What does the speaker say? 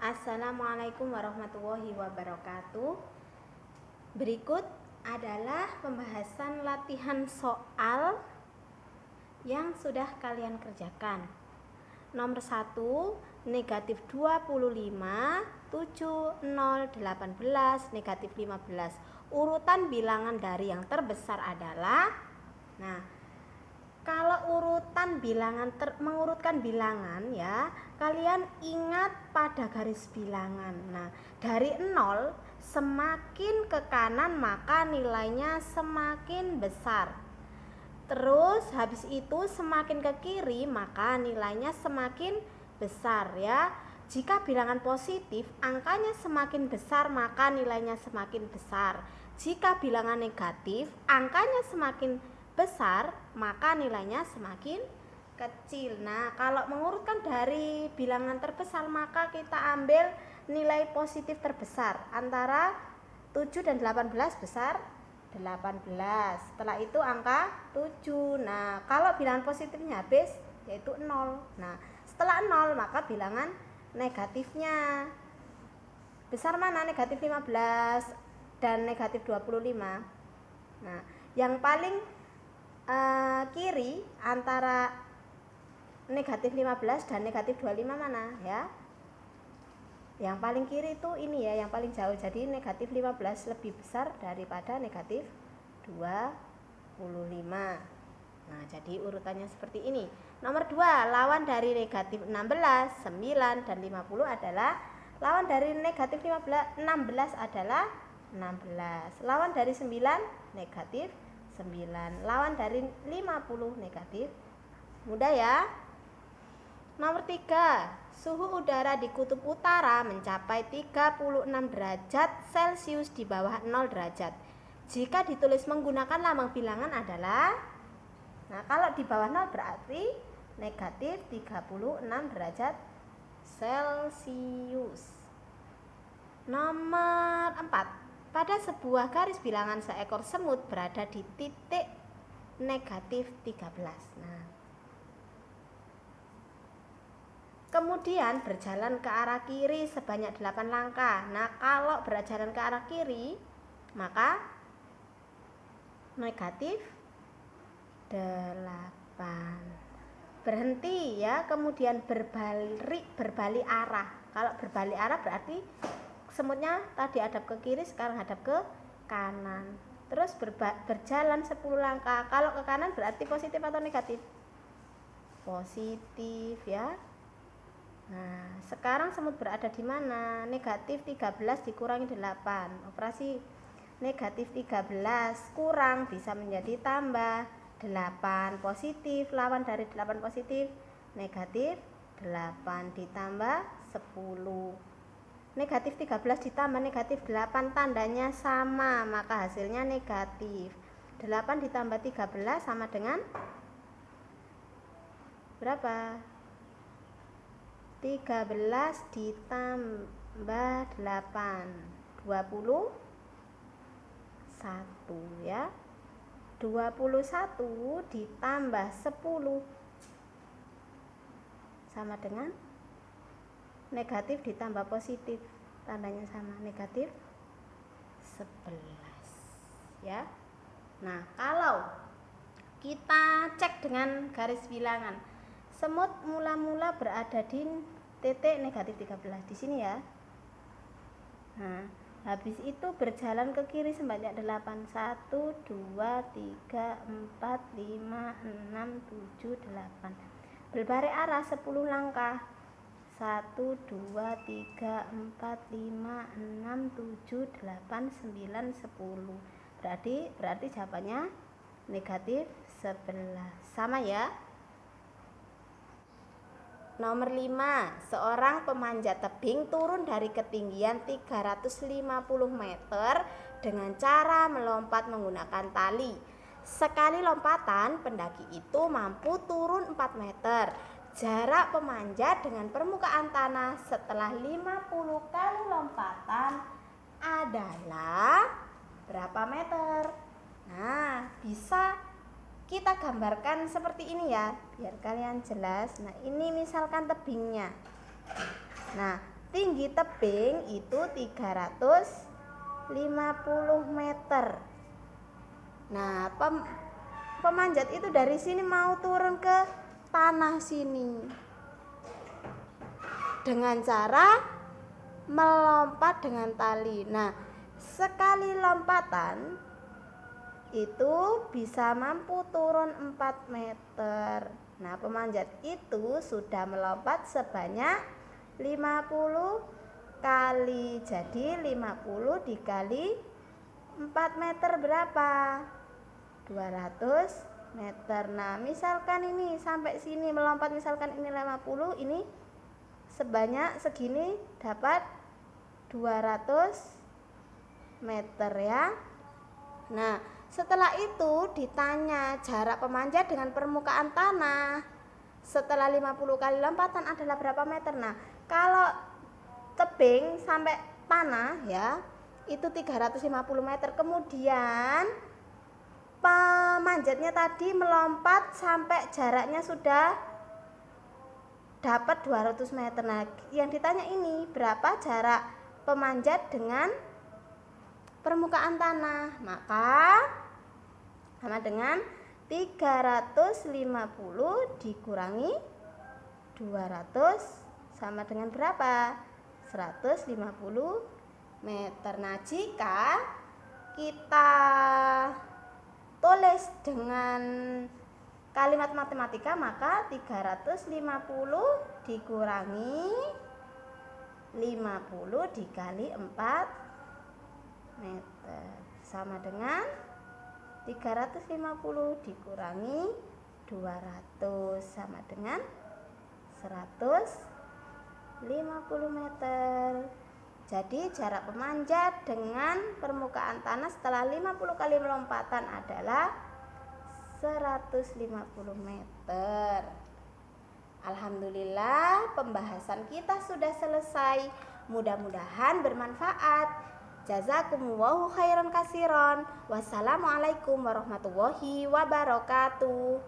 Assalamualaikum warahmatullahi wabarakatuh. Berikut adalah pembahasan latihan soal yang sudah kalian kerjakan. Nomor 1, negatif 25, 7, 0, 18, negatif 15. Urutan bilangan dari yang terbesar adalah, kalau urutan bilangan mengurutkan bilangan ya, kalian ingat pada garis bilangan. Nah, dari 0 semakin ke kanan maka nilainya semakin besar. Terus habis itu semakin ke kiri maka nilainya semakin besar ya. Jika bilangan positif, angkanya semakin besar maka nilainya semakin besar. Jika bilangan negatif, angkanya semakin besar maka nilainya semakin kecil. Nah, kalau mengurutkan dari bilangan terbesar maka kita ambil nilai positif terbesar. Antara 7 dan 18 besar 18. Setelah itu angka 7. Nah, kalau bilangan positifnya habis yaitu 0. Nah, setelah 0 maka bilangan negatifnya besar mana? Negatif 15 dan negatif 25. Nah, yang paling kiri antara negatif 15 dan negatif 25 mana ya? Yang paling kiri itu ini ya, yang paling jauh. Jadi negatif 15 lebih besar daripada negatif 25. Nah, jadi urutannya seperti ini. Nomor 2, lawan dari negatif 16, 9 dan 50 adalah, lawan dari negatif 16 adalah 16. Lawan dari 9 negatif 9. Lawan dari 50 negatif. Mudah ya. Nomor 3, suhu udara di kutub utara mencapai 36 derajat Celcius di bawah 0 derajat. Jika ditulis menggunakan lambang bilangan adalah, nah kalau di bawah 0 berarti negatif 36 derajat Celcius. Nomor 4, pada sebuah garis bilangan seekor semut berada di titik negatif 13. Nah, kemudian berjalan ke arah kiri sebanyak 8 langkah. Nah, kalau berjalan ke arah kiri maka negatif 8. Berhenti ya, kemudian berbalik arah. Kalau berbalik arah berarti semutnya tadi hadap ke kiri, sekarang hadap ke kanan. Terus berjalan 10 langkah. Kalau ke kanan berarti positif atau negatif? Positif ya. Nah, sekarang semut berada di mana? Negatif 13 dikurangi 8. Operasi negatif 13 kurang bisa menjadi tambah 8 positif. Lawan dari 8 positif negatif 8 ditambah 10. Negatif 13 ditambah negatif 8 tandanya sama, maka hasilnya negatif. 8 ditambah 13 sama dengan berapa? 13 ditambah 8 21 ya. 21 ditambah 10 sama dengan negatif ditambah positif, tandanya sama, negatif 11 ya. Nah, kalau kita cek dengan garis bilangan, semut mula-mula berada di titik negatif 13 di sini ya. Nah, habis itu berjalan ke kiri sebanyak 8. 1, 2, 3, 4, 5, 6, 7, 8. Berbalik arah 10 langkah. 1, 2, 3, 4, 5, 6, 7, 8, 9, 10. Berarti jawabannya negatif 11. Sama ya. Nomor 5, seorang pemanjat tebing turun dari ketinggian 350 meter dengan cara melompat menggunakan tali. Sekali lompatan, pendaki itu mampu turun 4 meter. Jarak pemanjat dengan permukaan tanah setelah 50 kali lompatan adalah berapa meter? Nah, bisa kita gambarkan seperti ini ya, biar kalian jelas. Nah, ini misalkan tebingnya. Nah, tinggi tebing itu 350 meter. Nah, pemanjat itu dari sini mau turun ke tanah sini dengan cara melompat dengan tali. Nah, sekali lompatan itu bisa mampu turun 4 meter. Nah, pemanjat itu sudah melompat sebanyak 50 kali. Jadi 50 dikali 4 meter berapa? 200 meter. Nah, misalkan ini sampai sini melompat, misalkan ini 50, ini sebanyak segini dapat 200 meter ya. Nah, setelah itu ditanya jarak pemanjat dengan permukaan tanah setelah 50 kali lompatan adalah berapa meter. Nah, kalau tebing sampai tanah ya itu 350 meter. Kemudian pemanjatnya tadi melompat sampai jaraknya sudah dapat 200 meter. Nah, yang ditanya ini berapa jarak pemanjat dengan permukaan tanah? Maka sama dengan 350 dikurangi 200 sama dengan berapa? 150 meter. Nah, jika kita tulis dengan kalimat matematika, maka 350 dikurangi 50 dikali 4 meter sama dengan 350 dikurangi 200 sama dengan 150 meter. Jadi jarak pemanjat dengan permukaan tanah setelah 50 kali lompatan adalah 150 meter. Alhamdulillah, pembahasan kita sudah selesai. Mudah-mudahan bermanfaat. Jazakumullahu khairan katsiran. Wassalamualaikum warahmatullahi wabarakatuh.